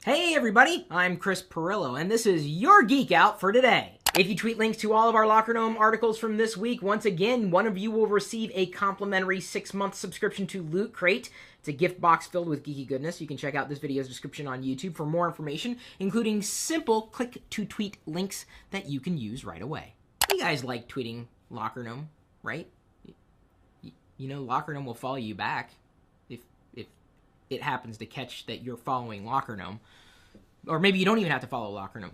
Hey everybody, I'm Chris Pirillo, and this is your Geek Out for today. If you tweet links to all of our Locker Gnome articles from this week, once again, one of you will receive a complimentary 6-month subscription to Loot Crate. It's a gift box filled with geeky goodness. You can check out this video's description on YouTube for more information, including simple click-to-tweet links that you can use right away. You guys like tweeting Locker Gnome, right? You know Locker Gnome will follow you back if it happens to catch that you're following Locker Gnome. Or maybe you don't even have to follow Locker Gnome.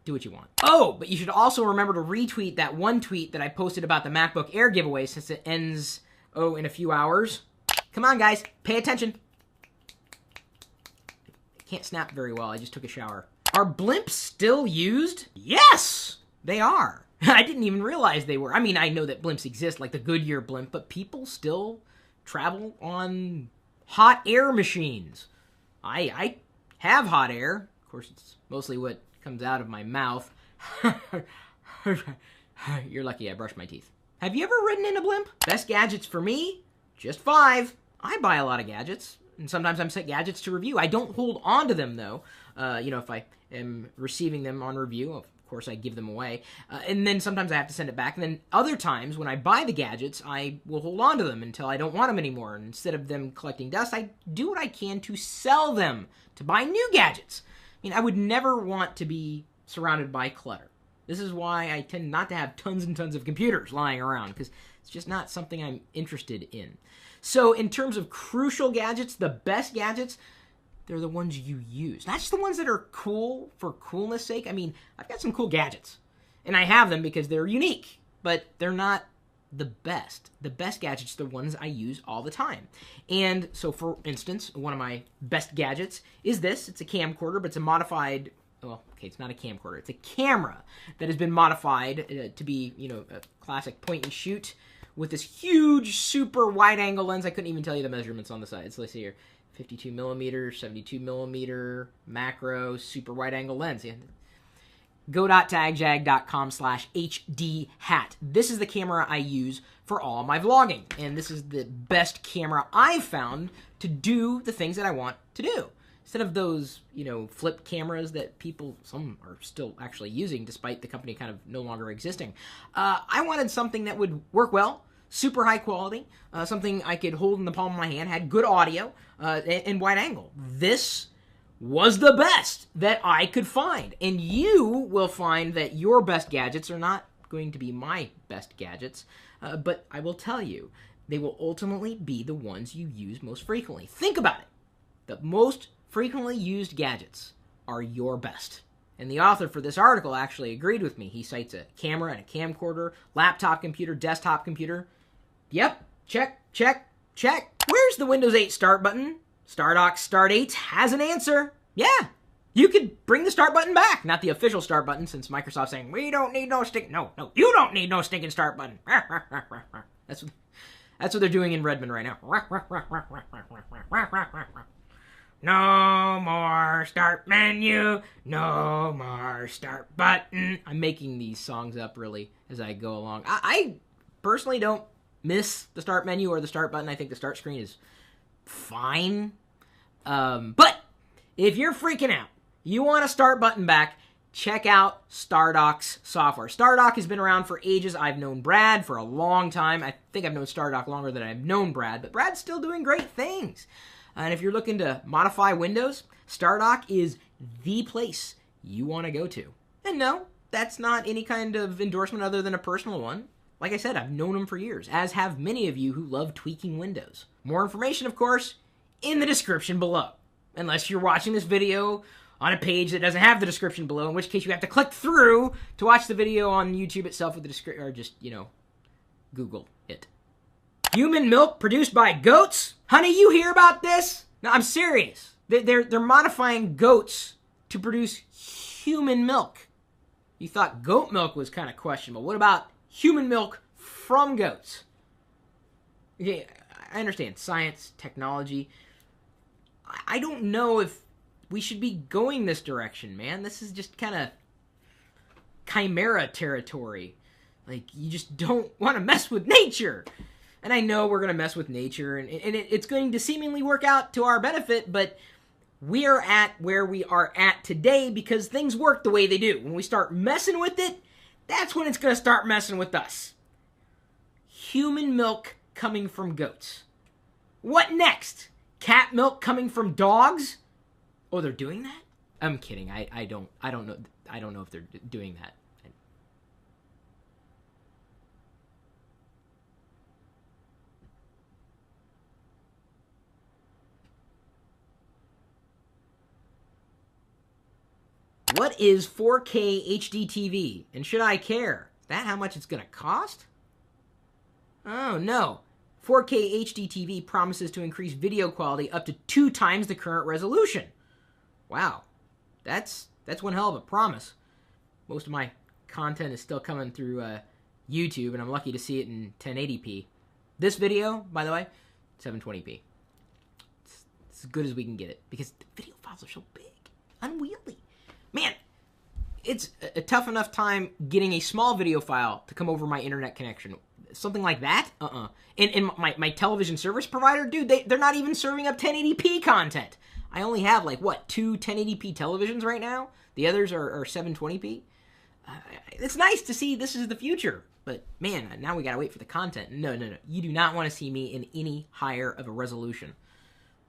Do what you want. Oh, but you should also remember to retweet that one tweet that I posted about the MacBook Air giveaway since it ends, in a few hours. Come on, guys. Pay attention. I can't snap very well. I just took a shower. Are blimps still used? Yes, they are. I didn't even realize they were. I mean, I know that blimps exist, like the Goodyear blimp, but people still travel on hot air machines. I have hot air. Of course, it's mostly what comes out of my mouth. You're lucky I brushed my teeth. Have you ever ridden in a blimp? Best gadgets for me? Just 5. I buy a lot of gadgets, and sometimes I'm sent gadgets to review. I don't hold on to them, though. If I am receiving them on review, of course I give them away. And then sometimes I have to send it back. And then other times, when I buy the gadgets, I will hold on to them until I don't want them anymore. And instead of them collecting dust, I do what I can to sell them, to buy new gadgets. I mean, I would never want to be surrounded by clutter. This is why I tend not to have tons and tons of computers lying around, because it's just not something I'm interested in. So in terms of crucial gadgets, the best gadgets, they're the ones you use. Not just the ones that are cool for coolness sake. I mean, I've got some cool gadgets, and I have them because they're unique, but they're not the best. The best gadgets are the ones I use all the time. And so, for instance, one of my best gadgets is this. It's a camcorder, but it's a modified, it's not a camcorder. It's a camera that has been modified to be, a classic point and shoot with this huge, super wide-angle lens. I couldn't even tell you the measurements on the side. So let's see here. 52 millimeter, 72 millimeter, macro, super wide-angle lens. Yeah. go.tagjag.com/hdhat. This is the camera I use for all my vlogging. And this is the best camera I've found to do the things that I want to do. Instead of those, flip cameras that some are still actually using, despite the company kind of no longer existing. I wanted something that would work well, super high quality, something I could hold in the palm of my hand, had good audio, and wide angle. This was the best that I could find. And you will find that your best gadgets are not going to be my best gadgets, but I will tell you, they will ultimately be the ones you use most frequently. Think about it. The most frequently used gadgets are your best. And the author for this article actually agreed with me. He cites a camera and a camcorder, laptop computer, desktop computer. Yep, check, check, check. Where's the Windows 8 start button? StarDock Start 8 has an answer. Yeah, you could bring the start button back. Not the official start button, since Microsoft's saying, we don't need no stick. No, you don't need no stinking start button. That's what they're doing in Redmond right now. No more start menu. No more start button. I'm making these songs up, really, as I go along. I personally don't miss the start menu or the start button. I think the start screen is fine. But if you're freaking out, you want a start button back, check out StarDock's software. StarDock has been around for ages. I've known Brad for a long time. I think I've known StarDock longer than I've known Brad, but Brad's still doing great things. And if you're looking to modify Windows, StarDock is the place you want to go to. And no, that's not any kind of endorsement other than a personal one. Like I said, I've known them for years, as have many of you who love tweaking Windows. More information, of course, in the description below. Unless you're watching this video on a page that doesn't have the description below, in which case you have to click through to watch the video on YouTube itself with the description, or just, Google it. Human milk produced by goats? Honey, you hear about this? No, I'm serious. They're modifying goats to produce human milk. You thought goat milk was kind of questionable. What about human milk from goats? Okay, I understand science, technology. I don't know if we should be going this direction, man. This is just kind of chimera territory. Like, you just don't want to mess with nature. And I know we're going to mess with nature, and it's going to seemingly work out to our benefit, but we're at where we are at today because things work the way they do. When we start messing with it, that's when it's going to start messing with us. Human milk coming from goats. What next? Cat milk coming from dogs? Oh, they're doing that? I'm kidding. I don't know. I don't know if they're doing that. What is 4K HD TV? And should I care? Is that how much it's going to cost? Oh, no. 4K HD TV promises to increase video quality up to 2 times the current resolution. Wow. That's one hell of a promise. Most of my content is still coming through YouTube, and I'm lucky to see it in 1080p. This video, by the way, 720p. It's as good as we can get it, because the video files are so big. Unwieldy. Man, it's a tough enough time getting a small video file to come over my internet connection. Something like that? And my television service provider, dude, they're not even serving up 1080p content. I only have, like, what, 2 1080p televisions right now? The others are 720p. It's nice to see this is the future. But, man, now we gotta wait for the content. No. You do not want to see me in any higher of a resolution.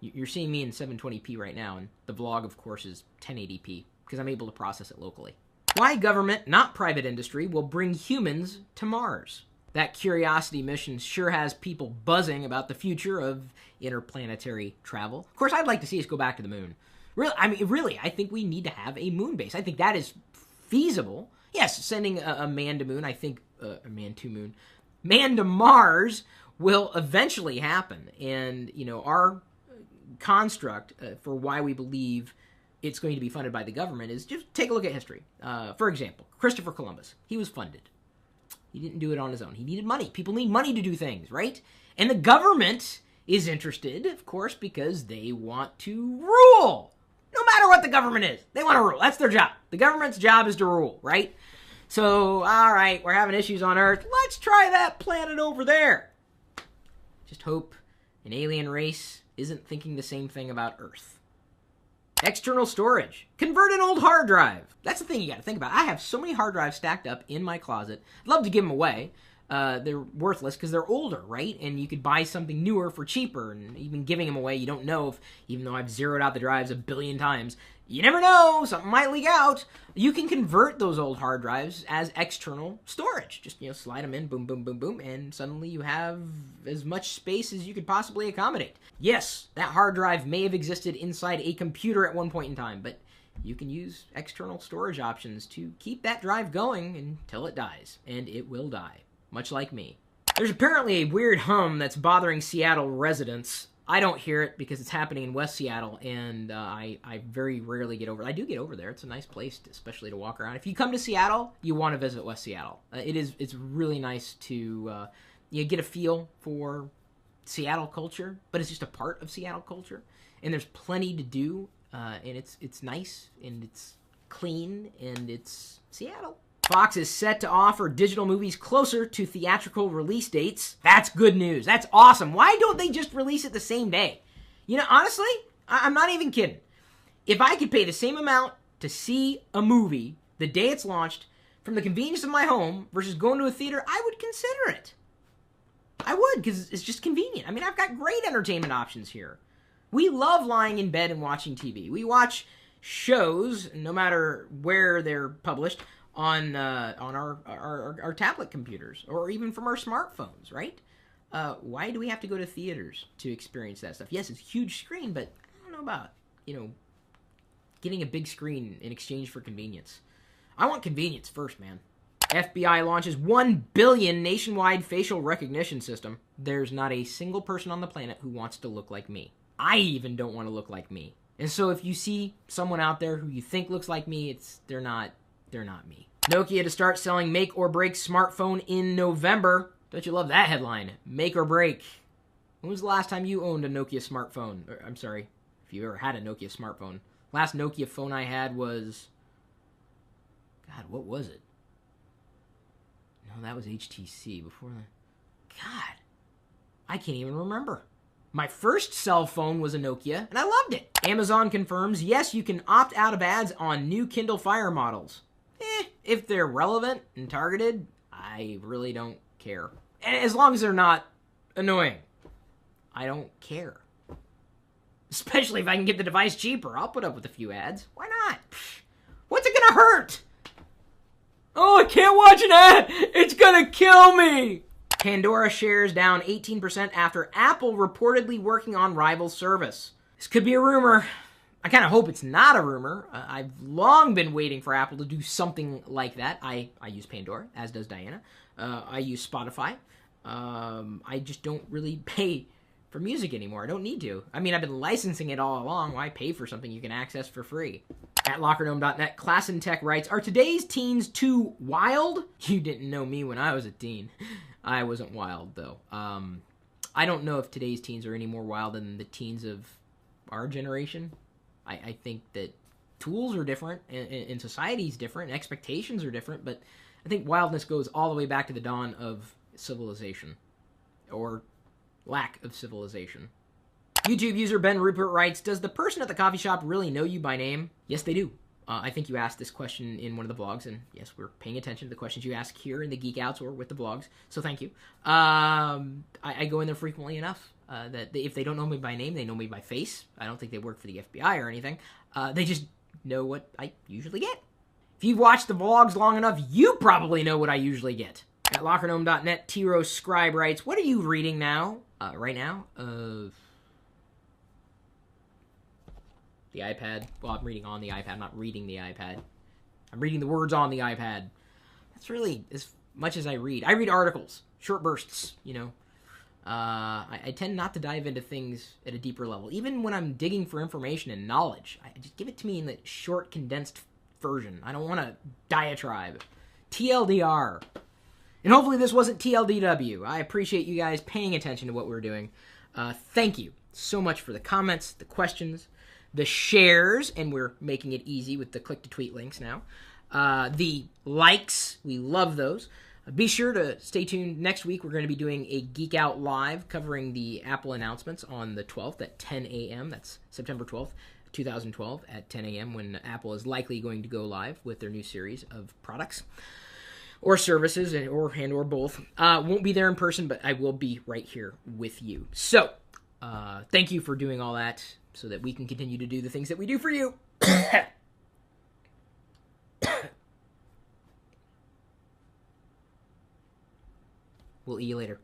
You're seeing me in 720p right now, and the vlog, of course, is 1080p, because I'm able to process it locally. Why government, not private industry, will bring humans to Mars? That Curiosity mission sure has people buzzing about the future of interplanetary travel. Of course, I'd like to see us go back to the moon. Really, I think we need to have a moon base. I think that is feasible. Yes, sending a man to moon, I think, man to Mars will eventually happen. And, our construct for why we believe it's going to be funded by the government is just take a look at history. For example, Christopher Columbus, he was funded. He didn't do it on his own. He needed money. People need money to do things, right? And the government is interested, of course, because they want to rule. No matter what the government is, they want to rule. That's their job. The government's job is to rule, right? So, all right, we're having issues on Earth. Let's try that planet over there. Just hope an alien race isn't thinking the same thing about Earth. External storage. Convert an old hard drive. That's the thing you got to think about. I have so many hard drives stacked up in my closet. I'd love to give them away. They're worthless because they're older, right? And you could buy something newer for cheaper. And even giving them away, you don't know if, even though I've zeroed out the drives 1 billion times, you never know. Something might leak out. You can convert those old hard drives as external storage. Just, slide them in, boom, boom, boom, boom, and suddenly you have as much space as you could possibly accommodate. Yes, that hard drive may have existed inside a computer at one point in time, but you can use external storage options to keep that drive going until it dies. And it will die, much like me. There's apparently a weird hum that's bothering Seattle residents. I don't hear it because it's happening in West Seattle, and I very rarely get over it. I do get over there. It's a nice place, especially to walk around. If you come to Seattle, you want to visit West Seattle. It's really nice to get a feel for Seattle culture, but it's just a part of Seattle culture, and there's plenty to do, and it's nice, and it's clean, and it's Seattle. Fox is set to offer digital movies closer to theatrical release dates. That's good news. That's awesome. Why don't they just release it the same day? Honestly, I'm not even kidding. If I could pay the same amount to see a movie the day it's launched from the convenience of my home versus going to a theater, I would consider it. I would, because it's just convenient. I've got great entertainment options here. We love lying in bed and watching TV. We watch shows, no matter where they're published, on our tablet computers, or even from our smartphones, right? Why do we have to go to theaters to experience that stuff? Yes, it's a huge screen, but I don't know about, getting a big screen in exchange for convenience. I want convenience first, man. FBI launches 1 billion nationwide facial recognition system. There's not a single person on the planet who wants to look like me. I even don't want to look like me. And so if you see someone out there who you think looks like me, they're not me. Nokia to start selling make or break smartphone in November. Don't you love that headline? Make or break. When was the last time you owned a Nokia smartphone? I'm sorry, if you ever had a Nokia smartphone. Last Nokia phone I had was... God, what was it? No, that was HTC before that. God, I can't even remember. My first cell phone was a Nokia, and I loved it. Amazon confirms, yes, you can opt out of ads on new Kindle Fire models. If they're relevant and targeted, I really don't care. And as long as they're not annoying, I don't care. Especially if I can get the device cheaper. I'll put up with a few ads. Why not? What's it gonna hurt? Oh, I can't watch an ad! It's gonna kill me! Pandora shares down 18% after Apple reportedly working on rival service. This could be a rumor. I kind of hope it's not a rumor. I've long been waiting for Apple to do something like that. I use Pandora, as does Diana. I use Spotify. I just don't really pay for music anymore. I don't need to. I mean, I've been licensing it all along. Why pay for something you can access for free? At LockerDome.net, Class in Tech writes, are today's teens too wild? You didn't know me when I was a teen. I wasn't wild, though. I don't know if today's teens are any more wild than the teens of our generation. I think that tools are different, and society's different, and expectations are different, but I think wildness goes all the way back to the dawn of civilization, or lack of civilization. YouTube user Ben Rupert writes, does the person at the coffee shop really know you by name? Yes, they do. I think you asked this question in one of the blogs, and yes, we're paying attention to the questions you ask here in the Geek Outs or with the blogs, so thank you. I go in there frequently enough that if they don't know me by name, they know me by face. I don't think they work for the FBI or anything. They just know what I usually get. If you've watched the vlogs long enough, you probably know what I usually get. At LockerDome.net, T-Rose Scribe writes, what are you reading now? Right now? The iPad. Well, I'm reading on the iPad. I'm not reading the iPad. I'm reading the words on the iPad. That's really as much as I read. I read articles, short bursts, you know. I tend not to dive into things at a deeper level. Even when I'm digging for information and knowledge, I just give it to me in the short, condensed version. I don't want a diatribe. TLDR. And hopefully this wasn't TLDW. I appreciate you guys paying attention to what we're doing. Thank you so much for the comments, the questions, the shares, and we're making it easy with the click-to-tweet links now. The likes, we love those. Be sure to stay tuned. Next week, we're going to be doing a Geek Out Live covering the Apple announcements on the 12th at 10 a.m. That's September 12th, 2012 at 10 a.m. when Apple is likely going to go live with their new series of products or services, or both. Won't be there in person, but I will be right here with you. So, thank you for doing all that so that we can continue to do the things that we do for you. We'll see you later.